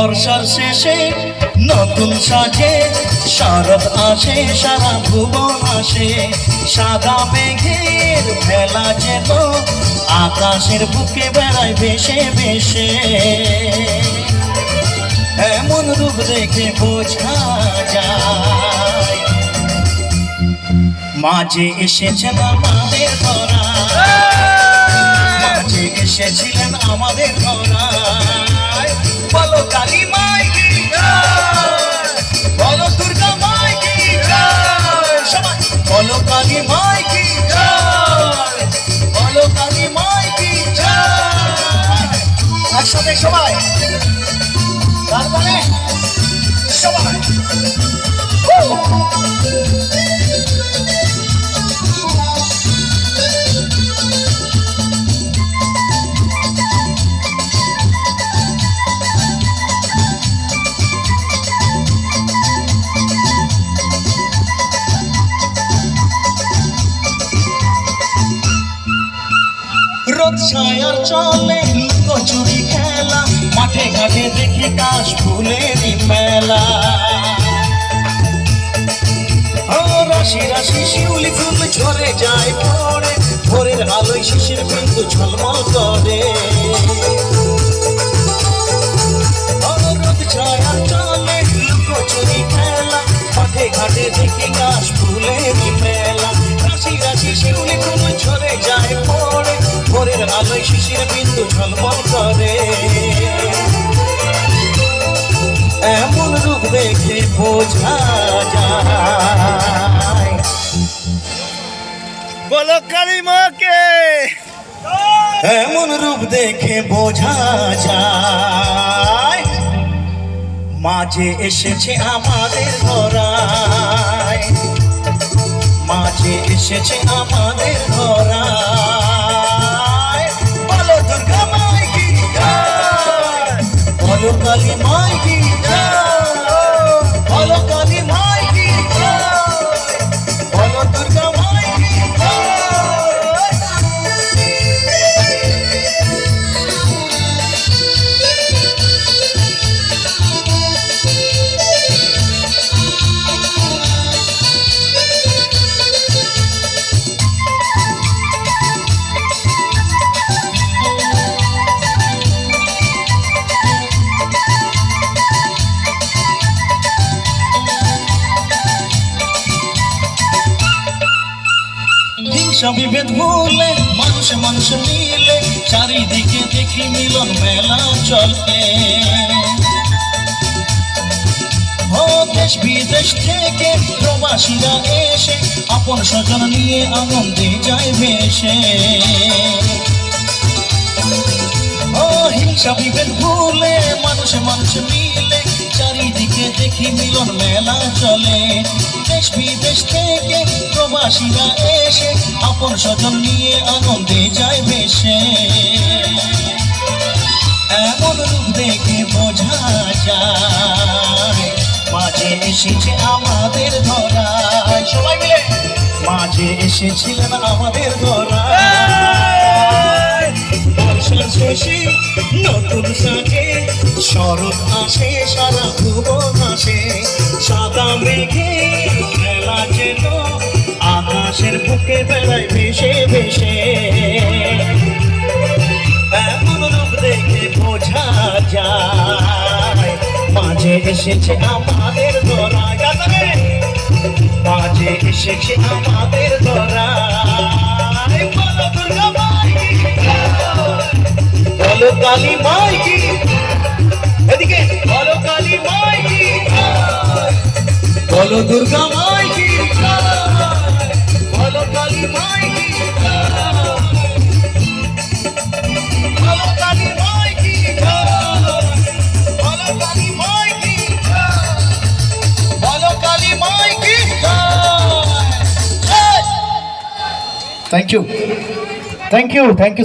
বর্ষার শেষে নতুন সাজে শরৎ আসে, সারা ভুবন আসে। সাদা মেঘের ভেলা যেন আকাশের বুকে বেড়ায় ভেসে ভেসে। এমন রূপ দেখে বোঝা যায় মাঝে এসেছেন আমাদের ধরা, মাঝে এসেছিলেন আমাদের ধরায়। বলো কালী মাই কি জয়, বলো দুর্গা মাই কি জয়, সবাই বলো কালী মাই কি জয়, বলো কালী মাই কি জয়। একসাথে সবাই, তারপরে সবাই রোদ ছায়ার চলে লুকোচুরি খেলা, মাঠে ঘাটে দেখি কাশ ফুলের মেলা। রাশি রাশি শিউলি ফুল ঝরে যায় পড়ে, ভোরের আলোয় শিশির বিন্দু ঝলমল করে। রোদ ছায়ার চলে লুকোচুরি খেলা, মাঠে ঘাটে দেখি কাশ ফুলের মেলা। রাশি রাশি শিউলি ফুল ঝরে যায় পড়ে, ভোরের আলোয় শিশির বিন্দু ঝলমল করে। এমন রূপ দেখে বোঝা যায়। বলো কালী মাকে। এমন রূপ দেখে বোঝা যায় মাঝে এসেছে আমাদের ধরায়, মাঝে এসেছে আমাদের ধরায়। বলো দুর্গা মাই কি জয়, বলো কালী মাই কি জয়, বলো কালী মাই কি জয়, বলো দুর্গা মাই কি জয়। বিভেদ ভুলে মানুষ মানুষ মিলে, চারিদিকে দেখি মিলন মেলা চলে। ও দেশ বিদেশ থেকে প্রবাসীরা এসে আপন স্বজন নিয়ে আনন্দে যায় ভেসে। ও হিংসা বিভেদ ভুলে মানুষ মানুষ মিলে, চারিদিকে দেখি মিলন মেলা চলে। দেশ বিদেশ থেকে প্রবাসীরা এসে আপন স্বজন নিয়ে আনন্দে যায় ভেসে। এমন রূপ দেখে বোঝা যায় মাঝে এসেছে আমাদের ধরায়। সবাই মিলে মাঝে এসেছিলেন আমাদের ধরায়। বর্ষার শেষে নতুন সাজে শরৎ আসে, সারা ভুবন আসে। সাদা মেঘে খেলা যেন আকাশের বুকে বেড়ায় ভেসে ভেসে। এমন রূপ দেখে বোঝা যায় মাঝে এসেছে আমাদের ধরায়, মাঝে এসেছে আমাদের ধরায়। বলো দুর্গা মাই কি জয়, বলো কালী মাই কি, এদিকে বলো কালী মাই কি জয়, বলো দুর্গা মাই কি জয়, বলো কালী মাই কি জয়, বলো কালী মাই কি জয়, বলো কালী মাই কি জয়, বলো কালী মাই কি জয়। Thank you, thank you, thank you.